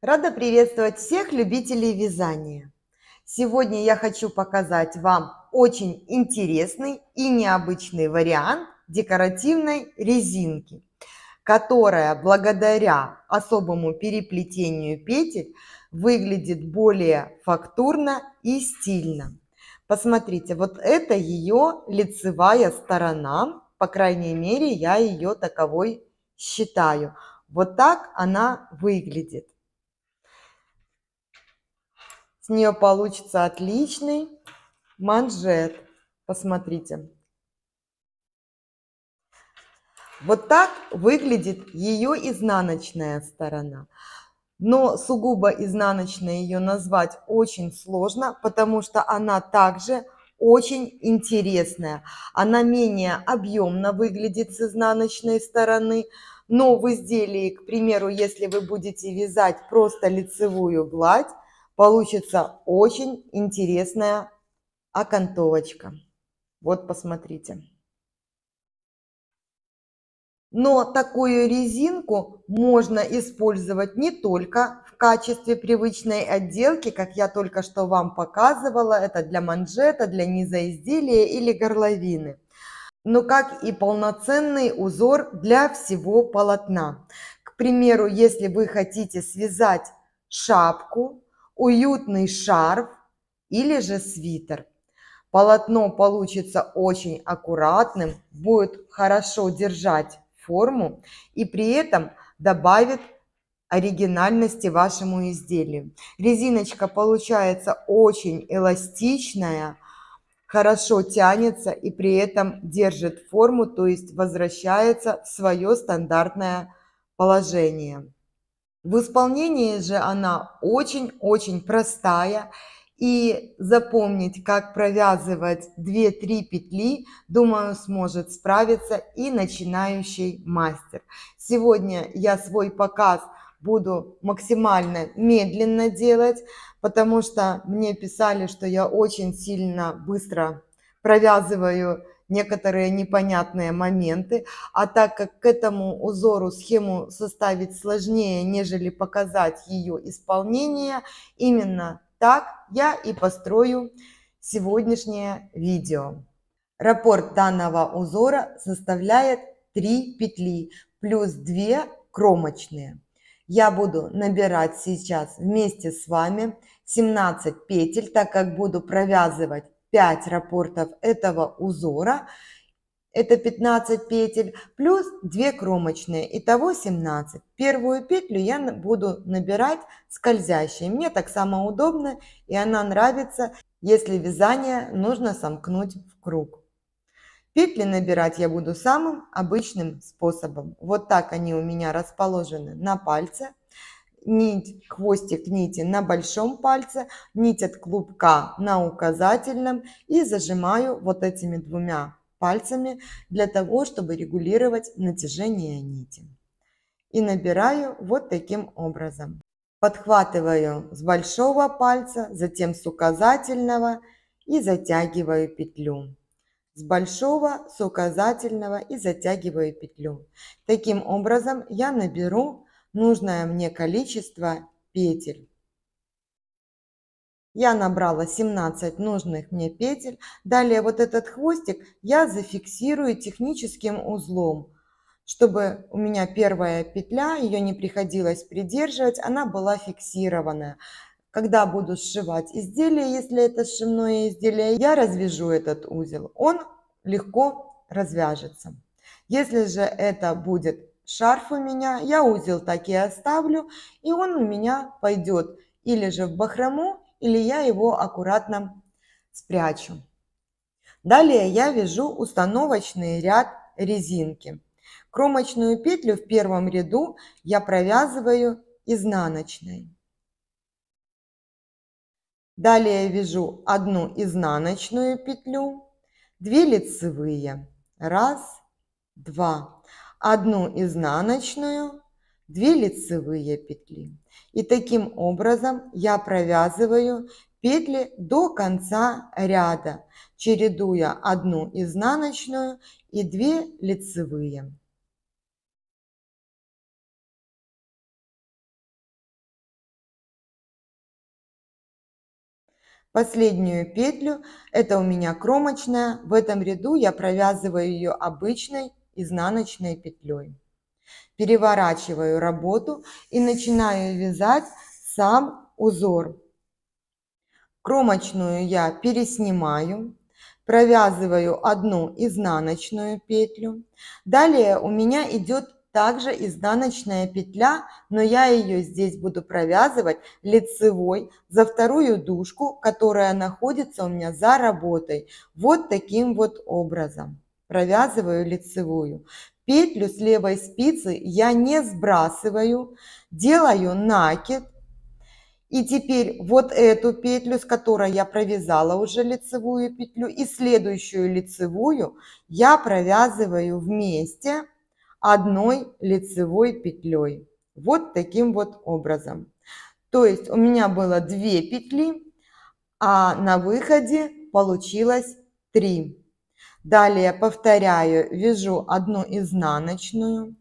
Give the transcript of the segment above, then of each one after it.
Рада приветствовать всех любителей вязания. Сегодня я хочу показать вам очень интересный и необычный вариант декоративной резинки, которая благодаря особому переплетению петель выглядит более фактурно и стильно. Посмотрите, вот это ее лицевая сторона, по крайней мере, я ее таковой считаю. Вот так она выглядит. С нее получится отличный манжет. Посмотрите. Вот так выглядит ее изнаночная сторона. Но сугубо изнаночной ее назвать очень сложно, потому что она также очень интересная. Она менее объемно выглядит с изнаночной стороны, но в изделии, к примеру, если вы будете вязать просто лицевую гладь, получится очень интересная окантовочка. Вот посмотрите. Но такую резинку можно использовать не только в качестве привычной отделки, как я только что вам показывала, это для манжета, для низа изделия или горловины, но как и полноценный узор для всего полотна. К примеру, если вы хотите связать шапку, уютный шарф или же свитер. Полотно получится очень аккуратным, будет хорошо держать форму и при этом добавит оригинальности вашему изделию. Резиночка получается очень эластичная, хорошо тянется и при этом держит форму, то есть возвращается в свое стандартное положение. В исполнении же она очень-очень простая. И запомнить, как провязывать 2-3 петли, думаю, сможет справиться и начинающий мастер. Сегодня я свой показ буду максимально медленно делать, потому что мне писали, что я очень сильно быстро провязываю некоторые непонятные моменты, а так как к этому узору схему составить сложнее, нежели показать ее исполнение, именно так я и построю сегодняшнее видео. Раппорт данного узора составляет 3 петли плюс 2 кромочные. Я буду набирать сейчас вместе с вами 17 петель, так как буду провязывать 5 раппортов этого узора. Это 15 петель плюс 2 кромочные, итого 17. Первую петлю я буду набирать скользящей. Мне так само удобно, и она нравится, если вязание нужно сомкнуть в круг. Петли набирать я буду самым обычным способом. Вот так они у меня расположены на пальце. Нить, хвостик нити на большом пальце, нить от клубка на указательном и зажимаю вот этими двумя пальцами для того, чтобы регулировать натяжение нити. И набираю вот таким образом. Подхватываю с большого пальца, затем с указательного и затягиваю петлю. С большого, с указательного и затягиваю петлю. Таким образом я наберу нужное мне количество петель. Я набрала 17 нужных мне петель. Далее вот этот хвостик я зафиксирую техническим узлом, чтобы у меня первая петля, ее не приходилось придерживать, она была фиксированная. Когда буду сшивать изделие, если это сшивное изделие, я развяжу этот узел. Он легко развяжется. Если же это будет шарф у меня, я узел так и оставлю, и он у меня пойдет или же в бахрому, или я его аккуратно спрячу. Далее я вяжу установочный ряд резинки. Кромочную петлю в первом ряду я провязываю изнаночной. Далее вяжу одну изнаночную петлю, 2 лицевые, 1, 2, одну изнаночную, 2 лицевые петли. И таким образом я провязываю петли до конца ряда, чередуя одну изнаночную и 2 лицевые. Последнюю петлю, это у меня кромочная, в этом ряду я провязываю ее обычной изнаночной петлей. Переворачиваю работу и начинаю вязать сам узор. Кромочную я переснимаю, провязываю одну изнаночную петлю. Далее у меня идет также изнаночная петля, но я ее здесь буду провязывать лицевой за вторую дужку, которая находится у меня за работой. Вот таким вот образом провязываю лицевую. Петлю с левой спицы я не сбрасываю, делаю накид. И теперь вот эту петлю, с которой я провязала уже лицевую петлю, и следующую лицевую я провязываю вместе одной лицевой петлей. Вот таким вот образом. То есть у меня было 2 петли, а на выходе получилось 3. Далее повторяю, вяжу одну изнаночную.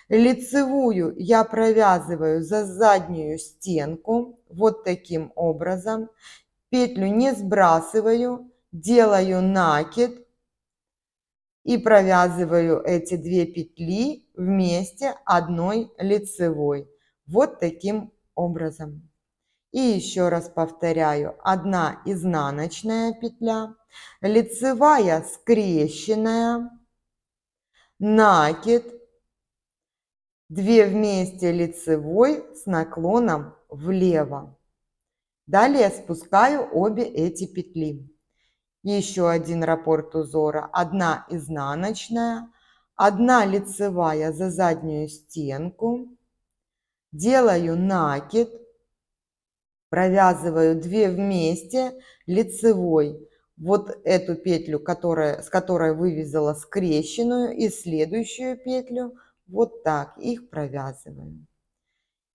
Лицевую я провязываю за заднюю стенку вот таким образом. Петлю не сбрасываю, делаю накид и провязываю эти 2 петли вместе одной лицевой. Вот таким образом. И еще раз повторяю, одна изнаночная петля, лицевая скрещенная, накид, 2 вместе лицевой с наклоном влево. Далее спускаю обе эти петли. Еще один раппорт узора. Одна изнаночная, одна лицевая за заднюю стенку. Делаю накид, провязываю 2 вместе лицевой. Вот эту петлю, с которой вывязала скрещенную, и следующую петлю вот так их провязываем.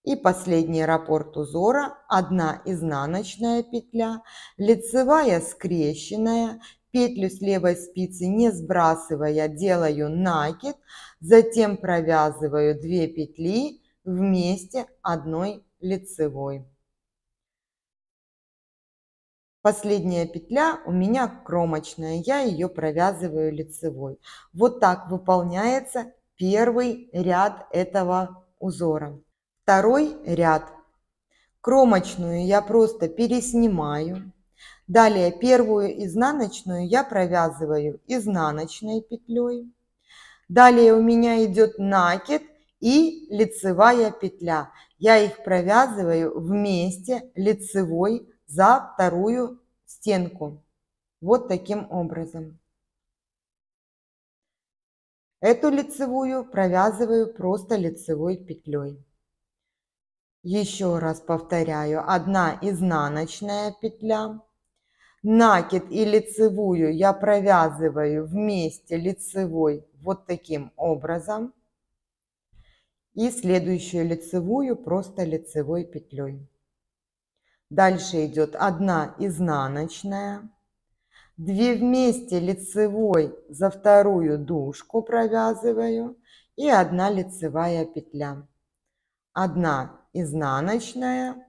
И последний раппорт узора, одна изнаночная петля, лицевая скрещенная, петлю с левой спицы не сбрасывая делаю накид, затем провязываю 2 петли вместе одной лицевой. Последняя петля у меня кромочная, я ее провязываю лицевой. Вот так выполняется первый ряд этого узора. Второй ряд. Кромочную я просто переснимаю. Далее первую изнаночную я провязываю изнаночной петлей. Далее у меня идет накид и лицевая петля. Я их провязываю вместе лицевой за вторую стенку. Вот таким образом. Эту лицевую провязываю просто лицевой петлей. Еще раз повторяю, одна изнаночная петля, накид и лицевую я провязываю вместе лицевой вот таким образом. И следующую лицевую просто лицевой петлей. Дальше идет одна изнаночная, 2 вместе лицевой за вторую дужку провязываю и одна лицевая петля. Одна изнаночная,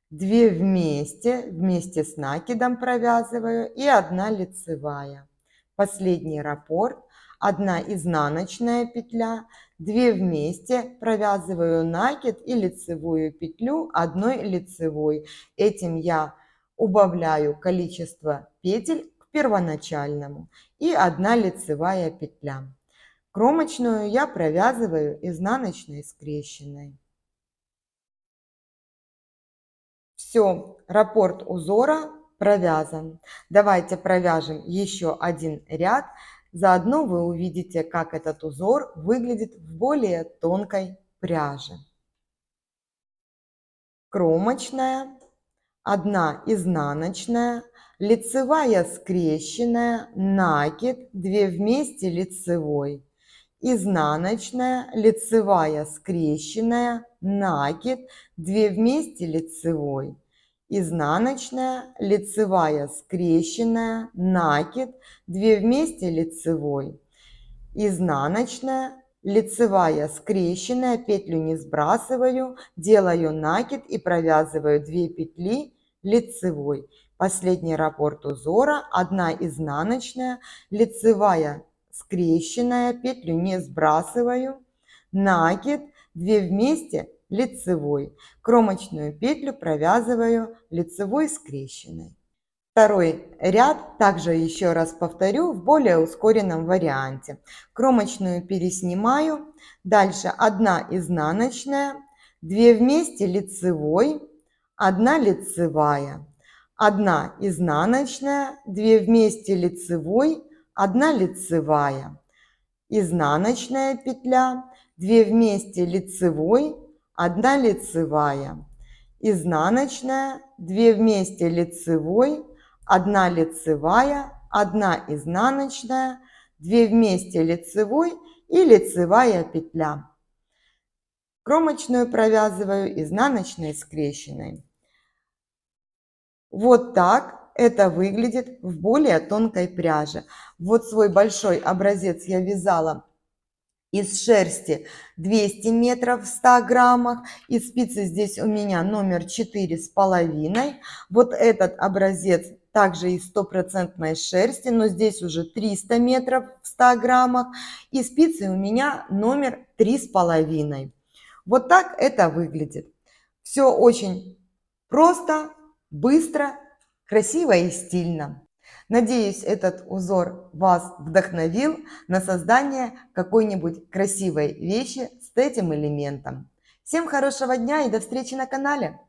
2 вместе с накидом провязываю и одна лицевая. Последний раппорт, одна изнаночная петля, 2 вместе провязываю накид и лицевую петлю одной лицевой. Этим я убавляю количество петель к первоначальному и одна лицевая петля. Кромочную я провязываю изнаночной скрещенной. Все, раппорт узора провязан. Давайте провяжем еще один ряд. Заодно вы увидите, как этот узор выглядит в более тонкой пряже. Кромочная, одна изнаночная, лицевая скрещенная, накид, 2 вместе лицевой. Изнаночная, лицевая скрещенная, накид, 2 вместе лицевой. Изнаночная, лицевая скрещенная, накид, 2 вместе лицевой. Изнаночная, лицевая скрещенная, петлю не сбрасываю, делаю накид и провязываю 2 петли лицевой. Последний раппорт узора, 1 изнаночная, лицевая скрещенная, петлю не сбрасываю, накид, 2 вместе, лицевой. Кромочную петлю провязываю лицевой скрещенной. Второй ряд также еще раз повторю в более ускоренном варианте. Кромочную переснимаю, дальше 1 изнаночная, 2 вместе, лицевой, 1 лицевая, 1 изнаночная, 2 вместе, лицевой, 1 лицевая, изнаночная петля, 2 вместе, лицевой, 1 лицевая, изнаночная, 2 вместе, лицевой, 1 лицевая, 1 изнаночная, 2 вместе, лицевой и лицевая петля. Кромочную провязываю изнаночной скрещенной. Вот так это выглядит в более тонкой пряже. Вот свой большой образец я вязала из шерсти 200 метров в 100 граммах. И спицы здесь у меня номер 4,5. Вот этот образец также из стопроцентной шерсти, но здесь уже 300 метров в 100 граммах. И спицы у меня номер 3,5. Вот так это выглядит. Все очень просто, быстро, красиво и стильно. Надеюсь, этот узор вас вдохновил на создание какой-нибудь красивой вещи с этим элементом. Всем хорошего дня и до встречи на канале!